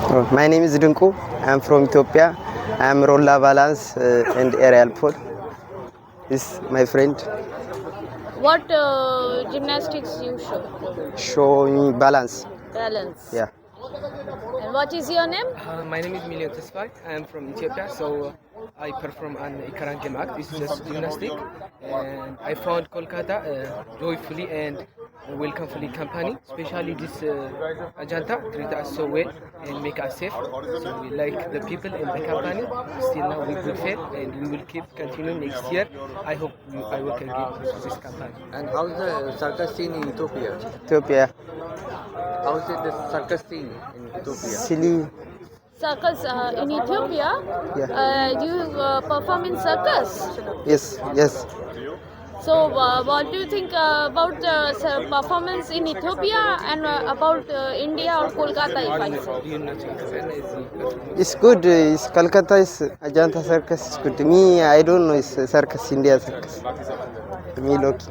My name is Dinku. I'm from Ethiopia. I'm roller balance and aerial pole. This is my friend. What gymnastics you show? Show me balance. Balance. Yeah. And what is your name? My name is Milion Tesfay. I am from Ethiopia, so I perform an Ikarankem act. This is just gymnastic, and I found Kolkata joyfully and welcomefully company. Especially this Ajanta treat us so well and make us safe. So we like the people and the company. Still now we good faith, and we will keep continuing next year. I hope I work again with this company. And how's the circus scene in Ethiopia? Ethiopia. How's it the circus scene in Ethiopia? Silly. Circus in Ethiopia? Yeah. Do you perform in circus? Yes. So what do you think about performance in Ethiopia and about India or Kolkata if I say? Do you know Kolkata? It's good. It's Calcutta. Is Ajanta circus is good. Me, I don't know. It's circus, India circus. Me, Loki.